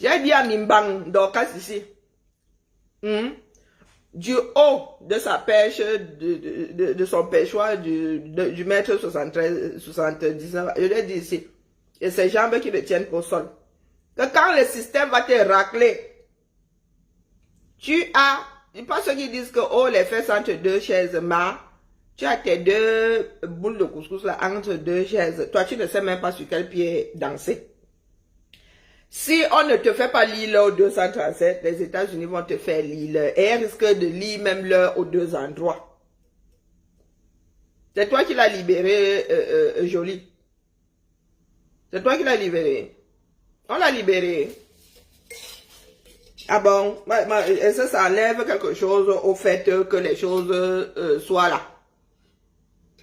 J'ai dit à Mimbang, Dorcas ici, du haut de sa pêche, de son pêchoir, du mètre 73, 79, je lui ai dit ici, et ses jambes qui le tiennent au sol, que quand le système va te racler, tu as, il pas ceux qui disent que, oh, les fesses entre deux chaises, tu as tes deux boules de couscous là, entre deux chaises, toi tu ne sais même pas sur quel pied danser. Si on ne te fait pas lire l'heure au 237, les États-Unis vont te faire lire l'heure. Et elles risquent de lire même l'heure aux deux endroits. C'est toi qui l'as libéré, Jolie. C'est toi qui l'as libéré. On l'a libéré. Ah bon? Est-ce que ça enlève quelque chose au fait que les choses soient là?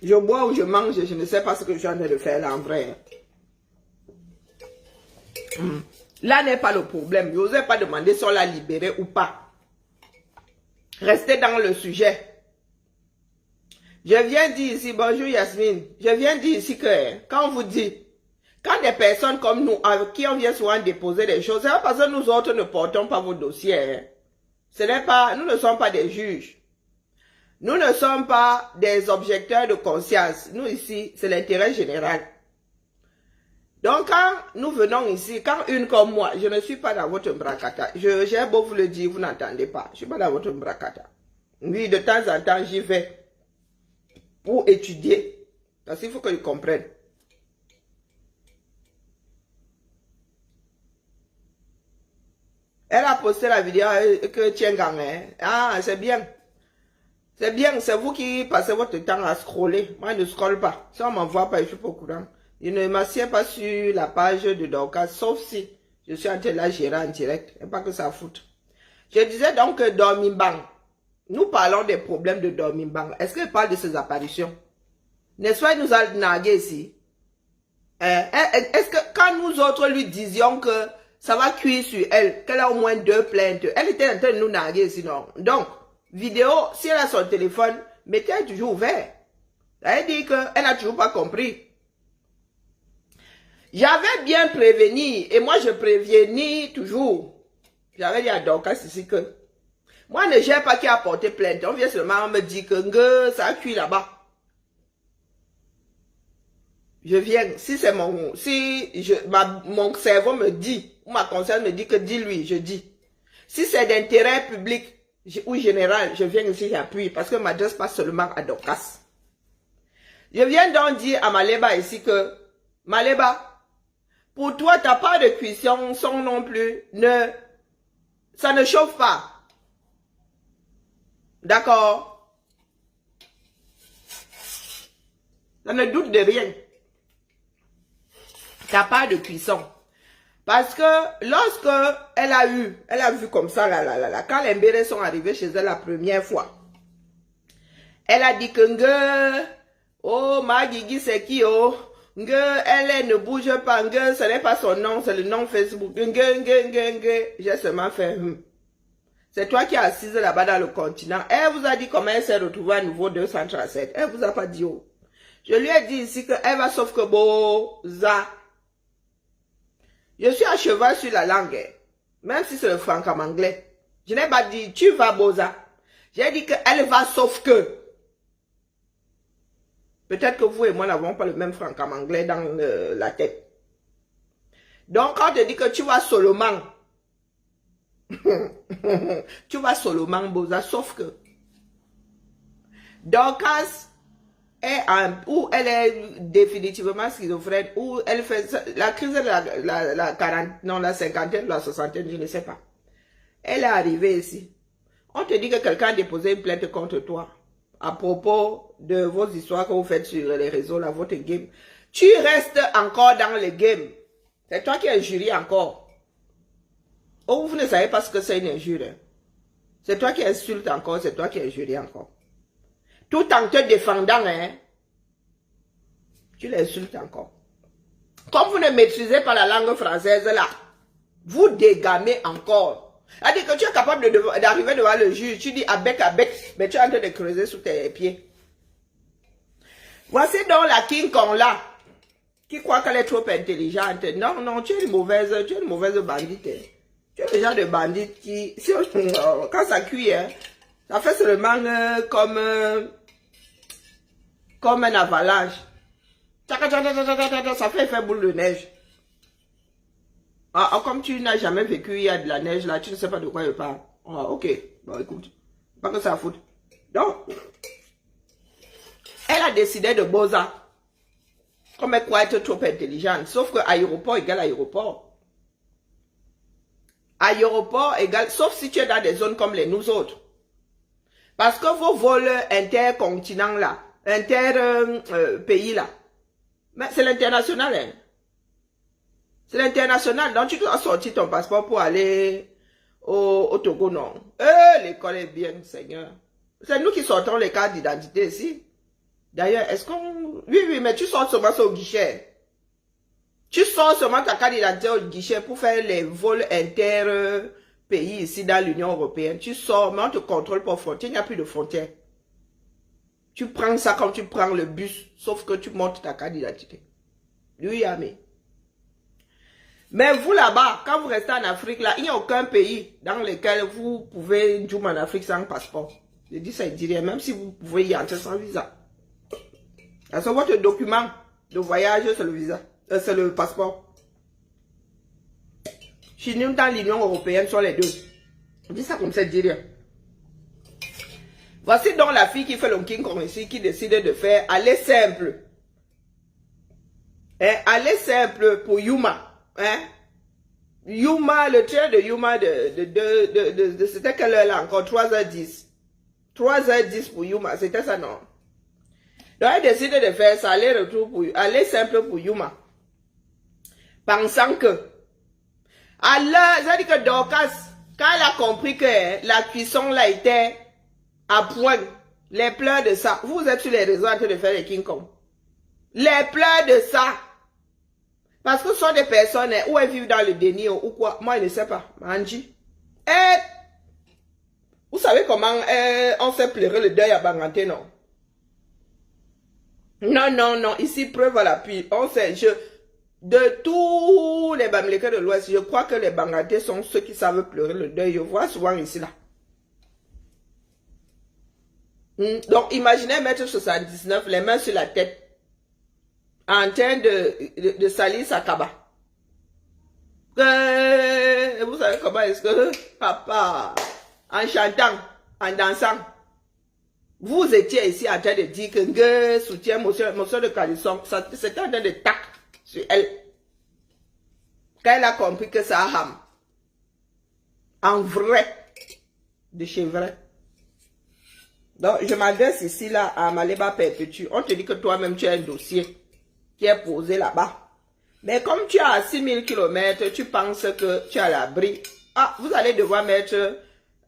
Je bois ou je mange, je ne sais pas ce que je suis en train de faire là en vrai. Là n'est pas le problème. Je n'osais pas demander si on l'a libéré ou pas. Restez dans le sujet. Je viens dire ici, bonjour Yasmine, je viens dire ici que quand on vous dit, quand des personnes comme nous, avec qui on vient souvent déposer des choses, c'est pas parce que nous autres ne portons pas vos dossiers. Ce n'est pas, nous ne sommes pas des juges. Nous ne sommes pas des objecteurs de conscience. Nous ici, c'est l'intérêt général. Donc, quand nous venons ici, quand une comme moi, je ne suis pas dans votre bracata. J'ai beau vous le dire, vous n'entendez pas. Je ne suis pas dans votre bracata. Oui, de temps en temps, j'y vais pour étudier. Parce qu'il faut que je comprenne. Elle a posté la vidéo que tiens gang. Ah, c'est bien. C'est bien, c'est vous qui passez votre temps à scroller. Moi, je ne scrolle pas. Si on ne m'envoie pas, je suis pas au courant. Je ne m'assieds pas sur la page de Dorcas, sauf si je suis en train de la gérer en direct. Et pas que ça foute. Je disais donc que Dormimbang, nous parlons des problèmes de Dormimbang. Est-ce qu'elle parle de ses apparitions? N'est-ce pas, il nous a nargué ici? Est-ce que quand nous autres lui disions que ça va cuire sur elle, qu'elle a au moins 2 plaintes, elle était en train de nous narguer sinon. Donc, vidéo, si elle a son téléphone, mettez-le toujours ouvert. Ça veut dire qu'elle n'a toujours pas compris. J'avais bien prévenu, et moi je préviens toujours. J'avais dit à Dorcas ici que, moi ne gère pas qui a porté plainte. On vient seulement me dire que ça a cuit là-bas. Je viens, si c'est mon cerveau me dit, ou ma conscience me dit que dis-lui, je dis. Si c'est d'intérêt public ou général, je viens ici, j'appuie, parce que je ne m'adresse pas seulement à Dorcas. Je viens donc dire à Maleba ici que, Maleba, pour toi, ta part de cuisson, son non plus, ça ne chauffe pas. D'accord? Ça ne doute de rien. Ta part de cuisson. Parce que lorsque elle a vu comme ça, quand les mbérés sont arrivés chez elle la première fois, elle a dit que, oh, ma Guigui c'est qui, oh? Elle ne bouge pas, ce n'est pas son nom, c'est le nom Facebook. J'ai seulement fait C'est toi qui es assise là-bas dans le continent. Elle vous a dit comment elle s'est retrouvée à nouveau 237. Elle vous a pas dit oh. Je lui ai dit ici qu'elle va sauf que Boza. Je suis à cheval sur la langue. Même si c'est le franc en anglais. Je n'ai pas dit tu vas Boza. J'ai dit qu'elle va sauf que. Peut-être que vous et moi n'avons pas le même franc en anglais dans la tête. Donc, quand on te dit que tu vas Solomon, tu vas Solomon Boza, sauf que Dorcas est ou elle est définitivement schizophrène, ou elle fait la crise de la cinquantaine, la soixantaine, je ne sais pas. Elle est arrivée ici. On te dit que quelqu'un a déposé une plainte contre toi à propos de vos histoires que vous faites sur les réseaux, là, votre game. Tu restes encore dans le game. C'est toi qui es jury encore. Oh, vous ne savez pas ce que c'est une injure. C'est toi qui insultes encore, c'est toi qui es jury encore. Tout en te défendant, hein, tu l'insultes encore. Comme vous ne maîtrisez pas la langue française, là, vous dégamez encore. C'est-à-dire que tu es capable d'arriver devant le juge, tu dis avec, mais tu es en train de creuser sous tes pieds. Voici donc la King Kong là, qui croit qu'elle est trop intelligente. Non, non, tu es une mauvaise bandite. Tu es le genre de bandit qui, si quand ça cuit, hein, ça fait seulement comme un avalanche. Ça fait effet boule de neige. Ah, comme tu n'as jamais vécu, il y a de la neige là, tu ne sais pas de quoi je parle. Ah, ok, bon écoute, pas que ça à foutre. Donc, elle a décidé de Boza. Comme elle croit être trop intelligente. Sauf que aéroport égale aéroport. Aéroport égale, sauf si tu es dans des zones comme les nous autres. Parce que vos vols intercontinents là, inter-pays là, mais c'est l'international. Hein. C'est l'international. Donc tu dois sortir ton passeport pour aller au Togo, non. L'école est bien, Seigneur. C'est nous qui sortons les cartes d'identité ici. D'ailleurs, est-ce qu'on... Oui, mais tu sors seulement au guichet. Tu sors seulement ta carte d'identité au guichet pour faire les vols inter-pays ici dans l'Union européenne. Tu sors, mais on te contrôle pas aux frontières. Il n'y a plus de frontières. Tu prends ça comme tu prends le bus, sauf que tu montes ta carte d'identité. Oui, mais. Mais vous là-bas, quand vous restez en Afrique, là, il n'y a aucun pays dans lequel vous pouvez jouer en Afrique sans passeport. Je dis ça, je dis rien, même si vous pouvez y entrer sans visa. Parce que votre document de voyage, c'est le visa, c'est le passeport. Chez nous, dans l'Union européenne, sur les deux. Je dis ça comme ça, je dis rien. Voici donc la fille qui fait le King Kong ici, qui décide de faire aller simple. Hein, aller simple pour Yuma. Hein? Yuma, le train de Yuma de c'était quelle heure là encore? 3h10. 3h10 pour Yuma, c'était ça non? Donc elle décide de faire ça, aller-retour pour aller simple pour Yuma. Pensant que alors, ça dit que Dorcas, quand elle a compris que la cuisson là était à point, les pleurs de ça, vous êtes sur les réseaux en train de faire les King Kong. Les pleurs de ça. Parce que ce sont des personnes où elles vivent dans le déni ou quoi. Moi, je ne sais pas. Manji. Et vous savez comment on s'est pleuré le deuil à Banganté, non? Non. Ici, preuve à l'appui. On sait, de tous les Bamileke de l'Ouest, je crois que les Banganté sont ceux qui savent pleurer le deuil. Je vois souvent ici, là. Donc, imaginez mettre 79, les mains sur la tête. En train de salir sa kaba. Vous savez comment est-ce que papa, en chantant, en dansant, vous étiez ici en train de dire que soutient monsieur de Calisson, c'était en train de tac sur elle. Quand elle a compris que ça a ham. En vrai, de chez vrai. Donc, je m'adresse ici là à Maleba Perpétue. On te dit que toi-même tu as un dossier qui est posé là-bas. Mais comme tu es à 6000 km, tu penses que tu es à l'abri. Ah, vous allez devoir mettre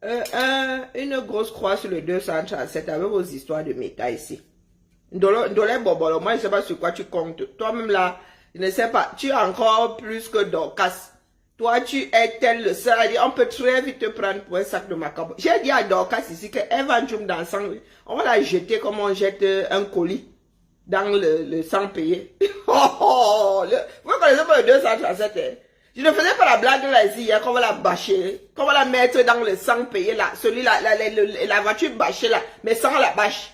une grosse croix sur le 237 avec vos histoires de méta ici. Ndolé Bobolo, moi je ne sais pas sur quoi tu comptes. Toi-même là, je ne sais pas, tu es encore plus que Dorcas. Toi, tu es tel le seul. On peut très vite te prendre pour un sac de macabre. J'ai dit à Dorcas ici qu'elle va d'ensemble. On va la jeter comme on jette un colis dans le sang payé. Vous connaissez pas le 237, hein? Je ne faisais pas la blague là ici hier qu'on va la bâcher, qu'on va la mettre dans le sang payé là, celui-là, la voiture bâchée là, mais sans la bâche.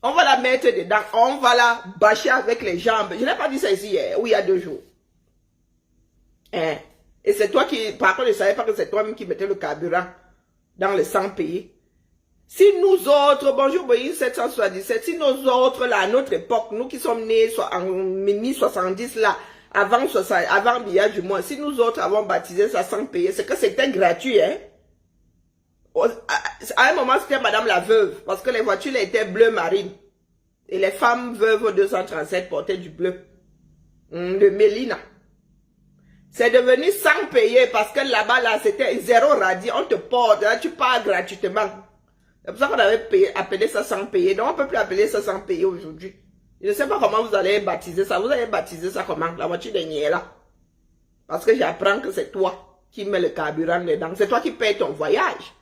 On va la mettre dedans, on va la bâcher avec les jambes. Je n'ai pas dit ça ici hier, ou il y a 2 jours. Hein? Et c'est toi qui, par contre, je ne savais pas que c'est toi-même qui mettais le carburant dans le sang payé. Si nous autres, bonjour Boeing 777, si nous autres là, à notre époque, nous qui sommes nés en 1970 là, avant Billard du mois, si nous autres avons baptisé ça sans payer, c'est que c'était gratuit, hein. À un moment, c'était Madame la Veuve, parce que les voitures là, étaient bleu marine. Et les femmes veuves 237 portaient du bleu. De Mélina. C'est devenu sans payer, parce que là-bas, là, c'était 0 radis, on te porte, là, tu pars gratuitement. C'est pour ça qu'on avait appelé ça sans payer. Donc, on ne peut plus appeler ça sans payer aujourd'hui. Je ne sais pas comment vous allez baptiser ça. Vous allez baptiser ça comment? La voiture de Niela. Parce que j'apprends que c'est toi qui mets le carburant dedans. C'est toi qui payes ton voyage.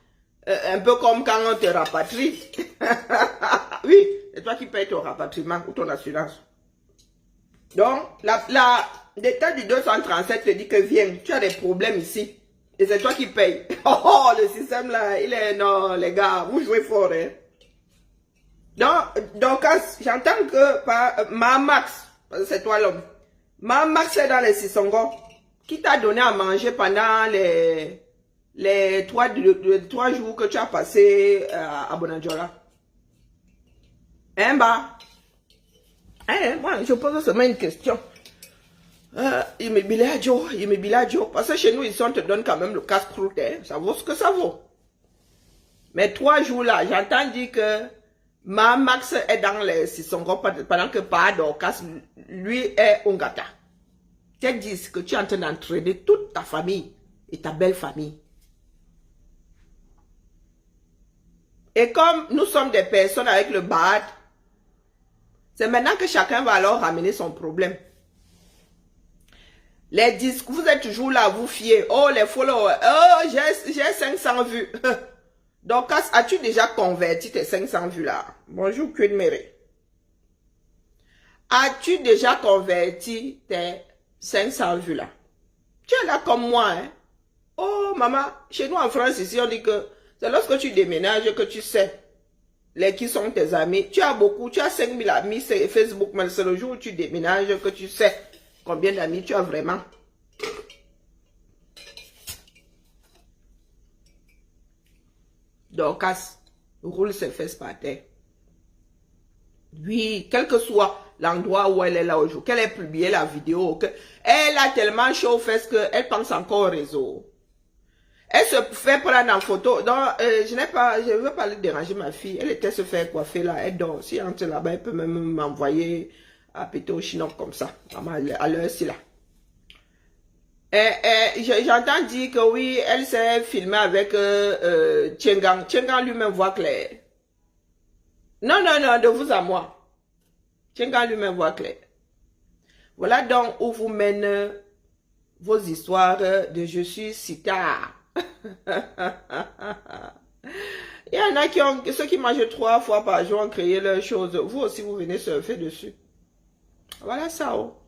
Un peu comme quand on te rapatrie. Oui, c'est toi qui payes ton rapatriement ou ton assurance. Donc, l'état du 237 te dit que viens, tu as des problèmes ici. Et c'est toi qui payes. Oh, le système là, il est... Non, les gars, vous jouez fort, hein. Donc j'entends que par Max, c'est toi l'homme. Max est dans les Sissongo. Qui t'a donné à manger pendant les 3 jours que tu as passé à Bonadjola? Hein, bah? Moi, je pose seulement une question. Il me biladjo. Parce que chez nous, ici, on te donne quand même le casse-croûte. Hein. Ça vaut ce que ça vaut. Mais 3 jours là, j'entends dire que Max est dans les Sissongo pendant que Dorcas, lui, est Ongata. Tu dis que tu es en train d'entraîner toute ta famille et ta belle famille. Et comme nous sommes des personnes avec le bad, c'est maintenant que chacun va alors ramener son problème. Les disques, vous êtes toujours là, vous fiez. Oh, les followers. Oh, j'ai 500 vues. Donc, as-tu déjà converti tes 500 vues là? Bonjour, Queen Mary. As-tu déjà converti tes 500 vues là? Tu es là comme moi, hein? Oh, maman, chez nous en France, ici, on dit que c'est lorsque tu déménages que tu sais qui sont tes amis. Tu as beaucoup, tu as 5000 amis sur Facebook, mais c'est le jour où tu déménages que tu sais combien d'amis tu as vraiment. Donc, roule ses fesses par terre. Oui, quel que soit l'endroit où elle est là aujourd'hui, qu'elle ait publié la vidéo, elle a tellement chaud aux fesses qu'elle pense encore au réseau. Elle se fait prendre en photo. Donc, je veux pas lui déranger ma fille. Elle était se faire coiffer là. Elle dort. Si elle entre là-bas, elle peut même m'envoyer à péter au chinois comme ça. À l'heure-ci là. J'entends dire que oui, elle s'est filmée avec Tchengang. Tchengang lui-même voit clair. Non, de vous à moi. Tchengang lui-même voit clair. Voilà donc où vous mènent vos histoires de je suis si tard. Il y en a ceux qui mangent 3 fois par jour ont créé leurs choses. Vous aussi, vous venez surfer dessus. Voilà ça. Oh.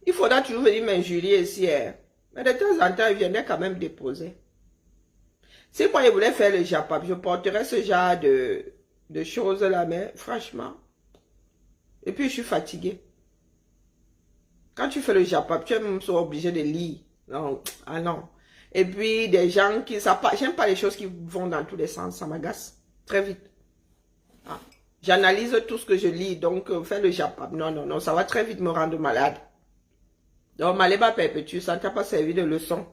Il faudra toujours venir m'injurier ici. Hein. Mais de temps en temps, il viendrait quand même déposer. Si moi, je voulais faire le Japap, je porterais ce genre de choses là, mais franchement. Et puis, je suis fatiguée. Quand tu fais le Japap, tu es même obligé de lire. Non, ah non. Et puis, des gens qui... J'aime pas les choses qui vont dans tous les sens, ça m'agace. Très vite. Ah. J'analyse tout ce que je lis, donc faire le Japap. Non, ça va très vite me rendre malade. Donc, Maléba Perpétue, ça ne t'a pas servi de leçon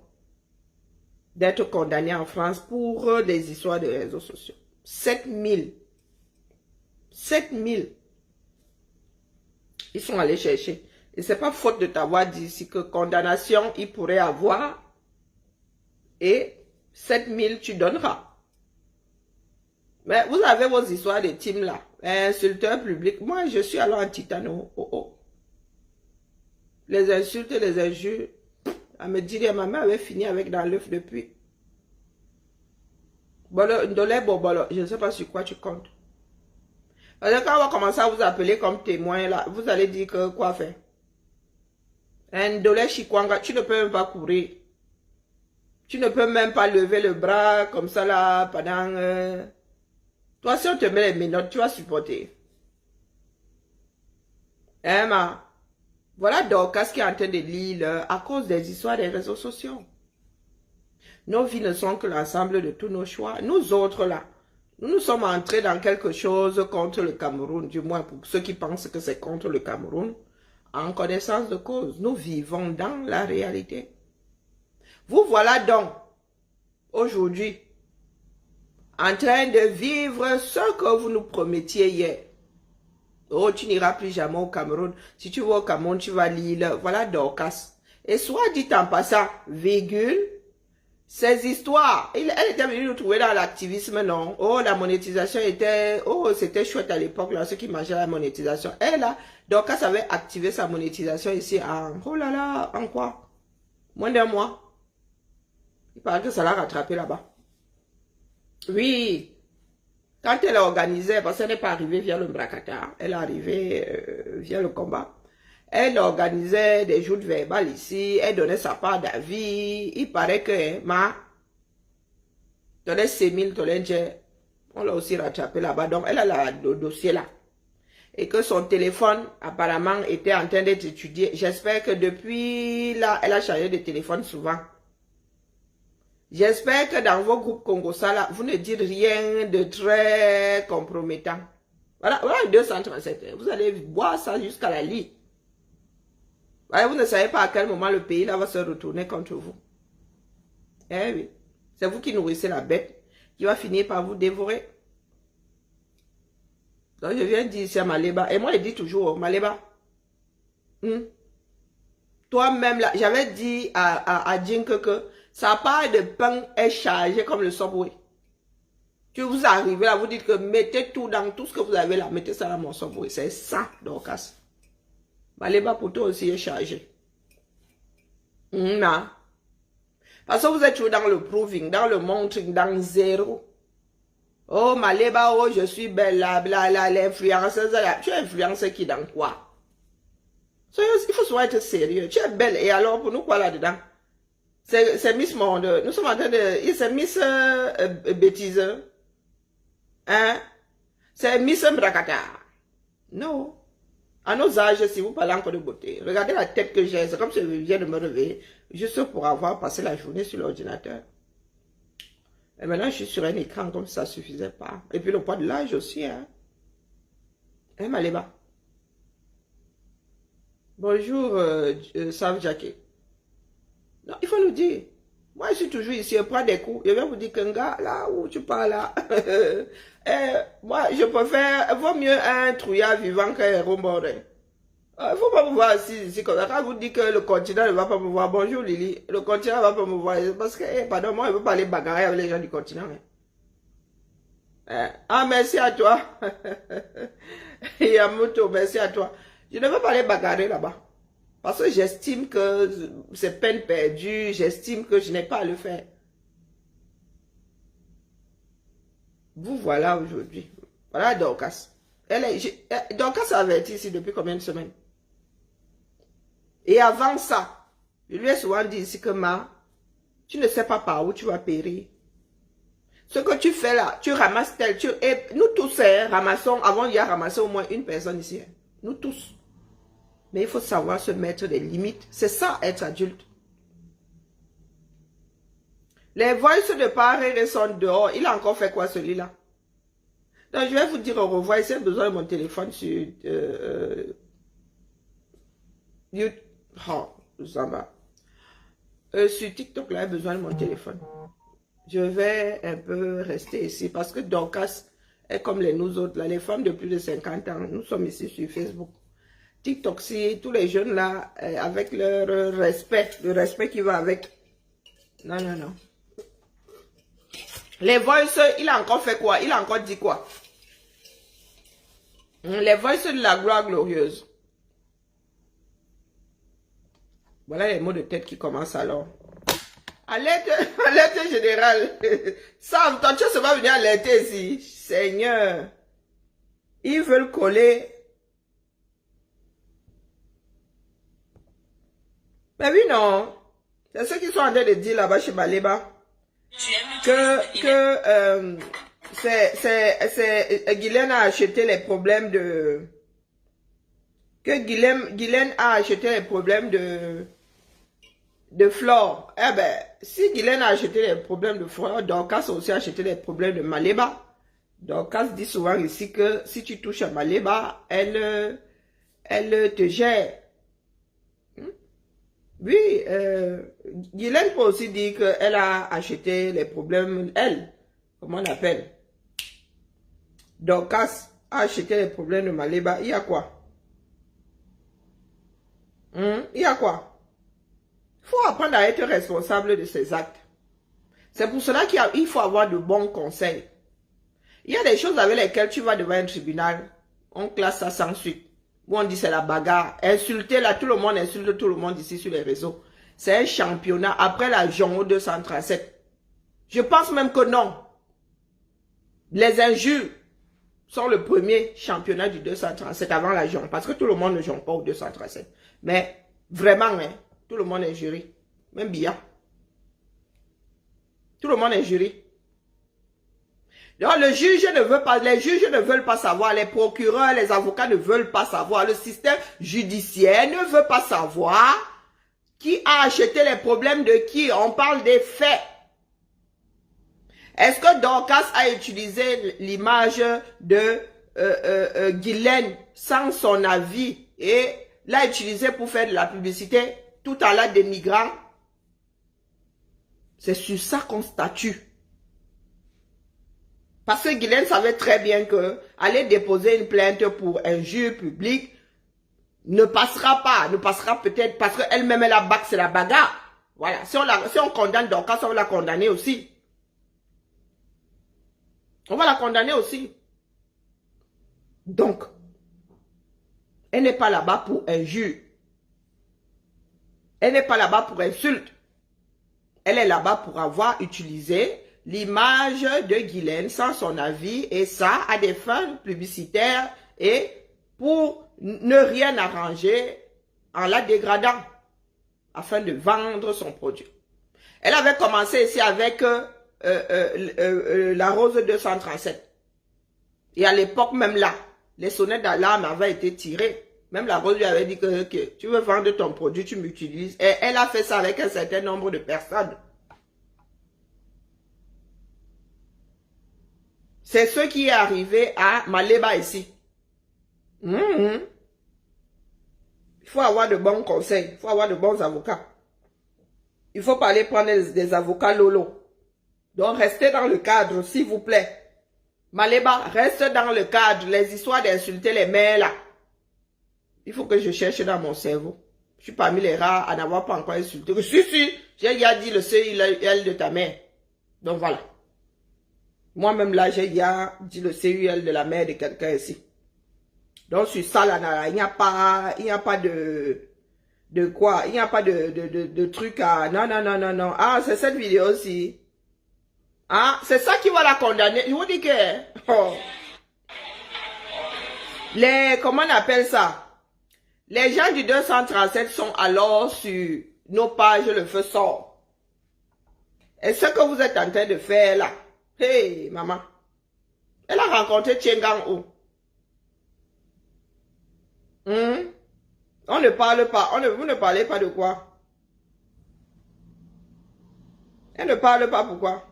d'être condamné en France pour des histoires de réseaux sociaux. 7000. 7000. Ils sont allés chercher. Et c'est pas faute de t'avoir dit ici que condamnation, il pourrait avoir. Et 7000, tu donneras. Mais vous avez vos histoires de team là. Insulteurs publics. Moi, je suis alors en titano. Les insultes, les injures. Elle me dit, ma mère avait fini avec dans l'œuf depuis. Je ne sais pas sur quoi tu comptes. Parce que quand on va commencer à vous appeler comme témoin, là, vous allez dire que quoi faire? Ndolé Chikwanga, tu ne peux même pas courir. Tu ne peux même pas lever le bras comme ça là pendant... Toi, si on te met les menottes, tu vas supporter. Emma. Voilà Dorcas qui est en train de lire à cause des histoires des réseaux sociaux. Nos vies ne sont que l'ensemble de tous nos choix. Nous autres là, nous sommes entrés dans quelque chose contre le Cameroun, du moins pour ceux qui pensent que c'est contre le Cameroun, en connaissance de cause. Nous vivons dans la réalité. Vous voilà donc, aujourd'hui, en train de vivre ce que vous nous promettiez hier. Oh, tu n'iras plus jamais au Cameroun. Si tu vas au Cameroun, tu vas lire. Voilà Dorcas. Et soit dit en passant, virgule, ces histoires, elle était venue nous trouver dans l'activisme, non? Oh, la monétisation était... Oh, c'était chouette à l'époque, là, ceux qui mangeaient la monétisation. Et là, Dorcas avait activé sa monétisation ici en... Oh là là, en quoi? Moins d'un mois. Il paraît que ça l'a rattrapé là-bas. Oui. Quand elle a organisé, parce qu'elle n'est pas arrivée via le Bracata, elle est arrivée via le combat. Elle organisait des joutes verbales ici. Elle donnait sa part d'avis. Il paraît que ma donnait 6 000 $. On l'a aussi rattrapé là-bas. Donc, elle a le dossier là. Et que son téléphone, apparemment, était en train d'être étudié. J'espère que depuis là, elle a changé de téléphone souvent. J'espère que dans vos groupes Congosa, là, vous ne dites rien de très compromettant. Voilà, voilà le 237. Vous allez boire ça jusqu'à la lit. Vous ne savez pas à quel moment le pays là va se retourner contre vous. Eh oui. C'est vous qui nourrissez la bête qui va finir par vous dévorer. Donc je viens dire ici à Maleba. Et moi je dis toujours, Maleba. Toi-même là, j'avais dit à Djink que sa part de pain est chargée comme le Subway. Que vous arrivez là, vous dites que mettez tout dans tout ce que vous avez là, mettez ça dans mon Subway. C'est ça, Dorcas. Maleba pour toi aussi est chargé. Non. Parce que vous êtes toujours dans le proving, dans le montring, dans le zéro. Oh, Maleba, oh, je suis belle, l'influenceuse. Tu es influenceur qui dans quoi? Il faut souvent être sérieux. Tu es belle, et alors pour nous quoi là-dedans? C'est Miss Monde. Nous sommes en train de... C'est Miss Bêtise. Hein? C'est Miss Brakata. Non. À nos âges, si vous parlez encore de beauté, regardez la tête que j'ai. C'est comme si je viens de me réveiller juste pour avoir passé la journée sur l'ordinateur. Et maintenant, je suis sur un écran comme si ça ne suffisait pas. Et puis le poids de l'âge aussi. Hein? Maleba. Bonjour, Sav Jackie. Non, il faut nous dire. Moi, je suis toujours ici, je prends des coups. Je vais vous dire qu'un gars, là où tu parles, là. Moi, je préfère, vaut mieux un trouillard vivant qu'un héros mort. Il ne faut pas me voir assis ici comme ça. Quand vous dites que le continent ne va pas me voir, bonjour Lily, le continent ne va pas me voir. Parce que, pardon, moi, je ne veux pas aller bagarrer avec les gens du continent. Ah, merci à toi. Yamoto, merci à toi. Je ne veux pas aller bagarrer là-bas. Parce que j'estime que c'est peine perdue, j'estime que je n'ai pas à le faire. Vous voilà aujourd'hui. Voilà Dorcas. Dorcas a averti ici depuis combien de semaines? Et avant ça, je lui ai souvent dit ici que tu ne sais pas par où tu vas périr. Ce que tu fais là, tu ramasses tel, et nous tous ramassons, avant il y a ramassé au moins une personne ici. Nous tous. Mais il faut savoir se mettre des limites. C'est ça, être adulte. Les voices de Paris sont dehors. Il a encore fait quoi, celui-là? Donc, je vais vous dire au revoir. Si j'ai besoin de mon téléphone sur... sur TikTok, là, j'ai besoin de mon téléphone. Je vais un peu rester ici parce que Dorcas est comme nous autres, là, les femmes de plus de 50 ans. Nous sommes ici sur Facebook. TikTok, si tous les jeunes là, avec leur respect, le respect qui va avec. Non, non, non. Les voices, il a encore fait quoi? Il a encore dit quoi? Les voices de la gloire glorieuse. Voilà les mots de tête qui commencent alors. Alerte générale. Sam, ton chien se va venir alerter ici. Seigneur. Ils veulent coller. Mais oui, non. C'est ce qu'ils sont en train de dire là-bas chez Maleba. Guylaine a acheté les problèmes de... Guylaine a acheté les problèmes de Flore. Eh ben, si Guylaine a acheté les problèmes de Flore, Dorcas a aussi acheté les problèmes de Maleba. Dorcas dit souvent ici que si tu touches à Maleba, elle te gère. Oui, Guylaine peut aussi dire qu'elle a acheté les problèmes, elle, comment on l'appelle? Dorcas a acheté les problèmes de Maleba. Il y a quoi? Il y a quoi? Il faut apprendre à être responsable de ses actes. C'est pour cela qu'il faut avoir de bons conseils. Il y a des choses avec lesquelles tu vas devant un tribunal, on classe ça sans suite. Où on dit c'est la bagarre. Insulter là, tout le monde insulte tout le monde ici sur les réseaux. C'est un championnat après la Jongo 237. Je pense même que non. Les injures sont le premier championnat du 237 avant la jonque. Parce que tout le monde ne jonque pas au 237. Mais vraiment, hein, tout le monde est jury. Même Bia. Tout le monde est jury. Donc, le juge ne veut pas, les juges ne veulent pas savoir, les procureurs, les avocats ne veulent pas savoir, le système judiciaire ne veut pas savoir qui a acheté les problèmes de qui. On parle des faits. Est-ce que Dorcas a utilisé l'image de Guylaine sans son avis et l'a utilisé pour faire de la publicité tout à l'heure des migrants? C'est sur ça qu'on statue. Parce que Guylaine savait très bien que aller déposer une plainte pour injure publique ne passera pas, ne passera peut-être parce qu'elle-même elle a bac, c'est la bagarre. Voilà, si on condamne Dorcas, on va la condamner aussi. On va la condamner aussi. Donc, elle n'est pas là-bas pour injure. Elle n'est pas là-bas pour insulte. Elle est là-bas pour avoir utilisé l'image de Guylaine sans son avis et ça à des fins publicitaires et pour ne rien arranger en la dégradant afin de vendre son produit. Elle avait commencé ici avec la rose 237. Et à l'époque même là, les sonnettes d'alarme avaient été tirées. Même la rose lui avait dit que tu veux vendre ton produit, tu m'utilises. Et elle a fait ça avec un certain nombre de personnes. C'est ce qui est arrivé à Maleba ici. Il faut avoir de bons conseils. Il faut avoir de bons avocats. Il faut pas aller prendre des avocats lolo. Donc, restez dans le cadre, s'il vous plaît. Maleba, reste dans le cadre. Les histoires d'insulter les mères, là. Il faut que je cherche dans mon cerveau. Je suis parmi les rares à n'avoir pas encore insulté. Si, j'ai déjà dit le CUL de ta mère. Donc, voilà. Moi-même, là, j'ai déjà dit le CUL de la mère de quelqu'un ici. Donc, sur ça, là, il n'y a pas de quoi? Il n'y a pas de truc à... Non. Ah, c'est cette vidéo aussi. Ah, c'est ça qui va la condamner. Je vous dis que... Oh. Comment on appelle ça? Les gens du 237 sont alors sur nos pages, le feu sort. Et ce que vous êtes en train de faire là, hey, maman, elle a rencontré Tchengang où? On ne parle pas, vous ne parlez pas de quoi? Elle ne parle pas pourquoi?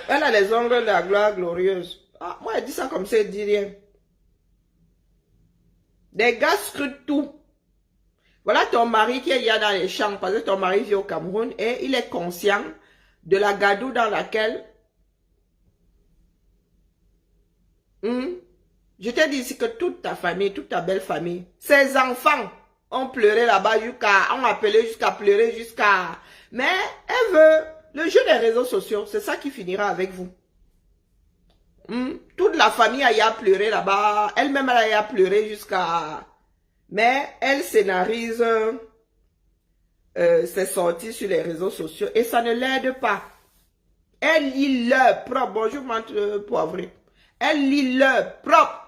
Elle a les ongles de la gloire glorieuse. Ah, moi, elle dit ça comme ça, elle dit rien. Des gars scrutent tout. Voilà ton mari qui est là dans les champs, parce que ton mari vit au Cameroun et il est conscient de la gadoue dans laquelle... Je t'ai dit ici que toute ta famille, toute ta belle famille, ses enfants ont pleuré là-bas ont appelé jusqu'à pleurer, jusqu'à... Mais elle veut... Le jeu des réseaux sociaux, c'est ça qui finira avec vous. Toute la famille a pleuré là-bas. Elle-même, elle a pleuré jusqu'à... Mais elle scénarise ses sorties sur les réseaux sociaux et ça ne l'aide pas. Elle lit leur propre... Bonjour, mentre poivré. Elle lit leur propre.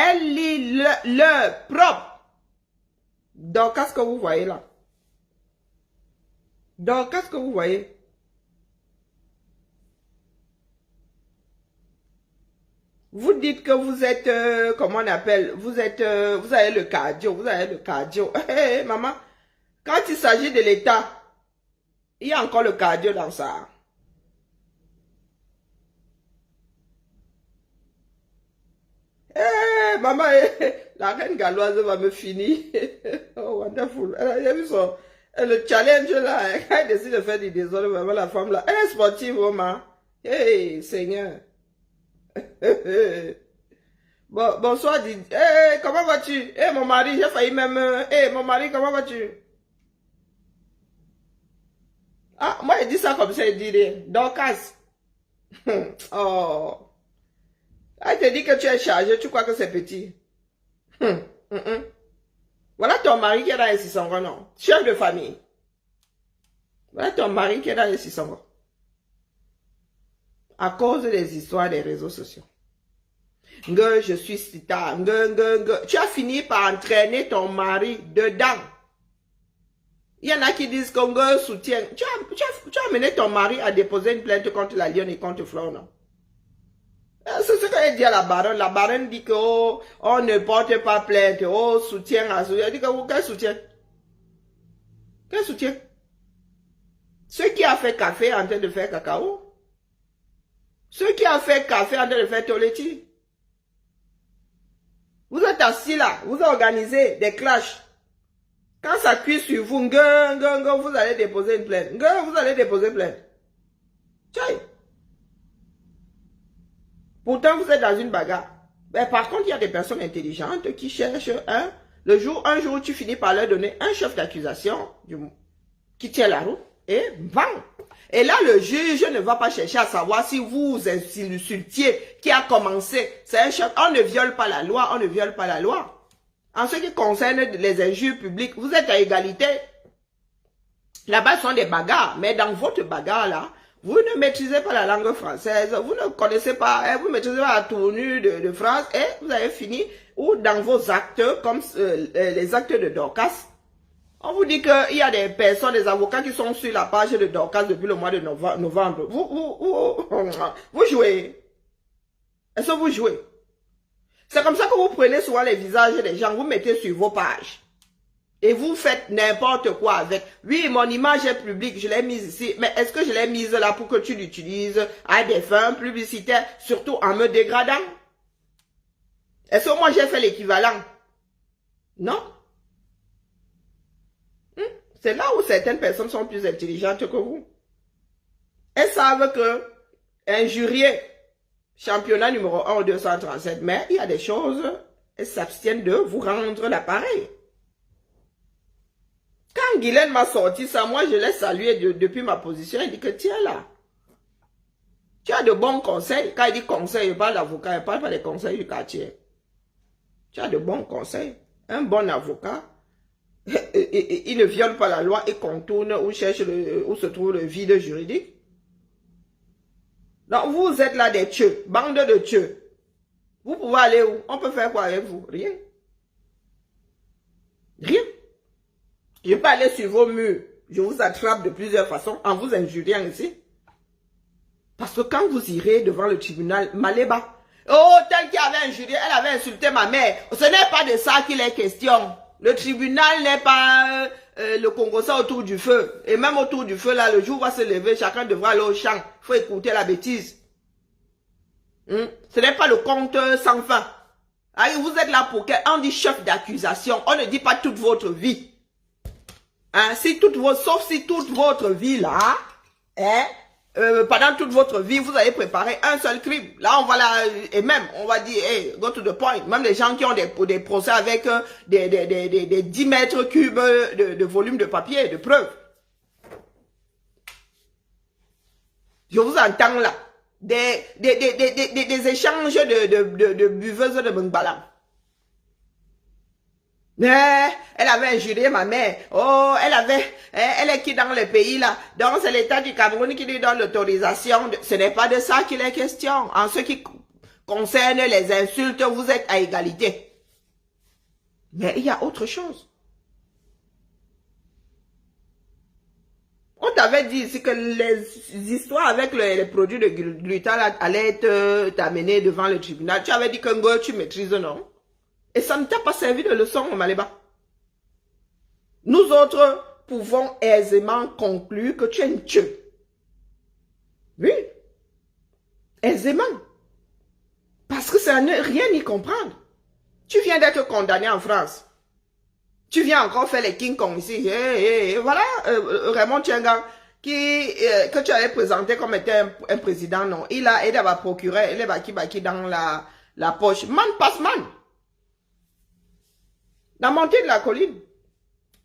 Elle lit leur propre. Donc, qu'est-ce que vous voyez là? Donc, qu'est-ce que vous voyez? Vous dites que vous êtes, comment on appelle? Vous êtes, vous avez le cardio, vous avez le cardio. Hey, maman, quand il s'agit de l'État, il y a encore le cardio dans ça. Hey, maman, la reine galloise va me finir. Oh, wonderful. J'ai vu le challenge là, quand elle décide de faire du désordre, vraiment la femme là, elle est sportive, maman. Hey, Seigneur. Bonsoir, Didi. Hey, comment vas-tu? Hey, mon mari, j'ai failli même... Hey, mon mari, comment vas-tu? Ah, moi, il dit ça comme ça, il dit rien. Dorcas. Oh. Elle te dit que tu es chargé, tu crois que c'est petit. Voilà ton mari qui est dans les 600 ans, non. Chef de famille. Voilà ton mari qui est dans les 600 ans. À cause des histoires des réseaux sociaux. Je suis star. Tu as fini par entraîner ton mari dedans. Il y en a qui disent qu'on soutient. Tu as amené ton mari à déposer une plainte contre la Lyon et contre Flore, non? C'est ce qu'elle dit à la baronne. La baronne dit que on ne porte pas plainte. Oh, soutien à soutien. Elle dit que quel soutien? Quel soutien? Ceux qui a fait café en train de faire cacao. Ceux qui a fait café en train de faire toleti. Vous êtes assis là. Vous organisez des clashs. Quand ça cuit sur vous, vous allez déposer une plainte. Vous allez déposer plainte. Tchaï. Pourtant, vous êtes dans une bagarre. Mais par contre, il y a des personnes intelligentes qui cherchent un jour, tu finis par leur donner un chef d'accusation qui tient la route et bam. Et là, le juge ne va pas chercher à savoir si vous insultiez qui a commencé. C'est un chef. On ne viole pas la loi, on ne viole pas la loi. En ce qui concerne les injures publiques, vous êtes à égalité. Là-bas, ce sont des bagarres. Mais dans votre bagarre, là, vous ne maîtrisez pas la langue française, vous ne connaissez pas, vous ne maîtrisez pas la tournure de phrase et vous avez fini, ou dans vos actes, comme les actes de Dorcas, on vous dit qu'il y a des personnes, des avocats qui sont sur la page de Dorcas depuis le mois de novembre. Vous jouez. Est-ce que vous jouez? C'est comme ça que vous prenez souvent les visages des gens, vous mettez sur vos pages. Et vous faites n'importe quoi avec. Oui, mon image est publique, je l'ai mise ici. Mais est-ce que je l'ai mise là pour que tu l'utilises à des fins publicitaires, surtout en me dégradant? Est-ce que moi j'ai fait l'équivalent? Non. C'est là où certaines personnes sont plus intelligentes que vous. Elles savent que injurier, championnat numéro 1 au 237, mais il y a des choses, elles s'abstiennent de vous rendre l'appareil. Quand Guylaine m'a sorti ça, moi je l'ai salué depuis ma position. Il dit que tiens là, tu as de bons conseils. Quand il dit conseil, il parle d'avocat, il ne parle pas des conseils du quartier. Tu as de bons conseils. Un bon avocat, il ne viole pas la loi et contourne ou cherche où se trouve le vide juridique. Donc vous êtes là des tueux, bande de tueux. Vous pouvez aller où? On peut faire quoi avec vous? Rien. Rien. Je peux aller sur vos murs, je vous attrape de plusieurs façons en vous injuriant ici. Parce que quand vous irez devant le tribunal, Maléba, oh, tel qui avait injurié, elle avait insulté ma mère. Ce n'est pas de ça qu'il est question. Le tribunal n'est pas le Congo-ça autour du feu. Et même autour du feu, là, le jour va se lever, chacun devra aller au champ. Il faut écouter la bêtise. Ce n'est pas le compte sans fin. Allez, vous êtes là pour qu'on dit chef d'accusation. On ne dit pas toute votre vie. Hein, sauf si toute votre vie là, pendant toute votre vie, vous allez préparer un seul crime. Là, on va là, et même, on va dire, hey, go to the point. Même les gens qui ont des procès avec des 10 mètres cubes de volume de papier, de preuves. Je vous entends là. Des échanges de buveuses de Bengbala. Elle avait injurié ma mère. Oh, elle est qui dans le pays là? Donc c'est l'État du Cameroun qui lui donne l'autorisation. Ce n'est pas de ça qu'il est question. En ce qui concerne les insultes, vous êtes à égalité. Mais il y a autre chose. On t'avait dit ici que les histoires avec les produits de gluten allaient t'amener devant le tribunal. Tu avais dit que tu maîtrises, non? Et ça ne t'a pas servi de leçon, Maléba. Nous autres pouvons aisément conclure que tu es une tueuse. Oui. Aisément. Parce que ça ne rien y comprendre. Tu viens d'être condamné en France. Tu viens encore faire les King Kong ici. Voilà, Raymond Tchenga, que tu avais présenté comme étant un président, non. Il a aidé à procurer les baki dans la poche. Man passe man. La montée de la colline,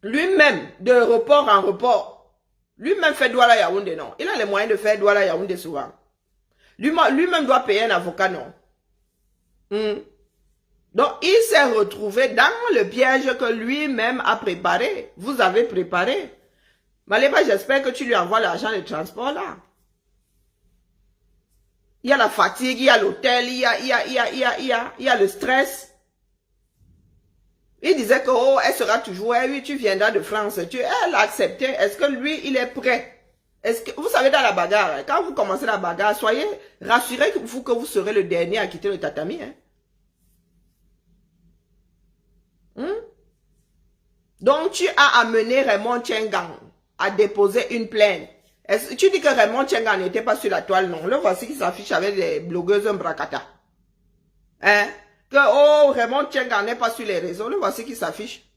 lui-même, de report en report, lui-même fait Douala Yaoundé, non. Il a les moyens de faire Douala Yaoundé souvent. Lui-même doit payer un avocat, non. Donc, il s'est retrouvé dans le piège que lui-même a préparé. Vous avez préparé. Maléba, j'espère que tu lui envoies l'argent de transport là. Il y a la fatigue, il y a l'hôtel, il y a le stress. Il disait que, oh, elle sera toujours, oui, tu viendras de France. Elle a accepté. Est-ce que lui, il est prêt? Est-ce que, vous savez, dans la bagarre, quand vous commencez la bagarre, soyez rassurés que vous serez le dernier à quitter le tatami. Donc, tu as amené Raymond Tchengang à déposer une plainte. Tu dis que Raymond Tchengang n'était pas sur la toile, non. Le voici qui s'affiche avec des blogueuses Mbrakata. Hein? Que, oh, Raymond Tchengang n'est pas sur les réseaux. Le voici qui s'affiche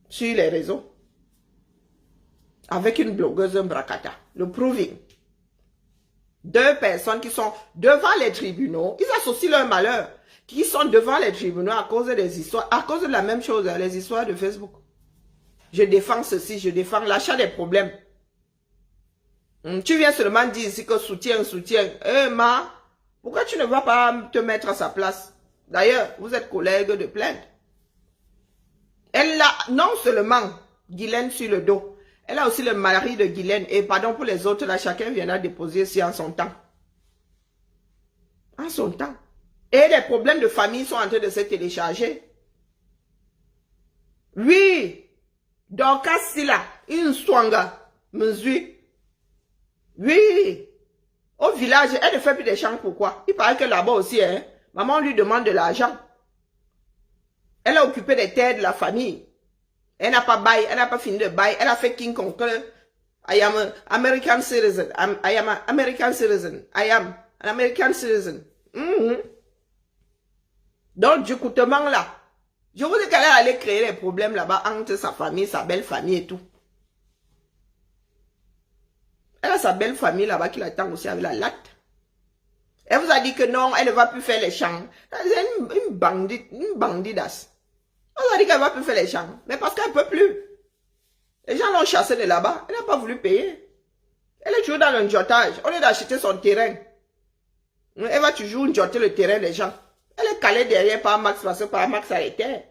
sur les réseaux. Avec une blogueuse Mbrakata. Le proving. 2 personnes qui sont devant les tribunaux. Ils associent leur malheur. Qui sont devant les tribunaux à cause des histoires. À cause de la même chose, les histoires de Facebook. Je défends ceci, je défends l'achat des problèmes. Tu viens seulement dire ici que soutien. Ma, pourquoi tu ne vas pas te mettre à sa place? D'ailleurs, vous êtes collègue de plainte. Elle a non seulement Guylaine sur le dos, elle a aussi le mari de Guylaine. Et pardon pour les autres, là, chacun viendra déposer ici en son temps. En son temps. Et les problèmes de famille sont en train de se télécharger. Oui. Dorcas Silla, une swanga, mesure. Oui. Au village, elle ne fait plus des champs, pourquoi? Il paraît que là-bas aussi, hein, maman lui demande de l'argent. Elle a occupé des terres de la famille. Elle n'a pas bail, elle n'a pas fini de bail. Elle a fait King Kong. I am an American citizen. I am an American citizen. I am an American citizen. Donc, du coûtement là. Je vous dis qu'elle allait créer des problèmes là-bas entre sa famille, sa belle famille et tout. Elle a sa belle famille là-bas qui l'attend aussi avec la latte. Elle vous a dit que non, elle ne va plus faire les champs. C'est une bandidasse. Elle vous a dit qu'elle ne va plus faire les champs. Mais parce qu'elle ne peut plus. Les gens l'ont chassée de là-bas. Elle n'a pas voulu payer. Elle est toujours dans le jotage. Au lieu d'acheter son terrain. Elle va toujours jotter le terrain des gens. Elle est calée derrière par Max parce que par Max a les terres.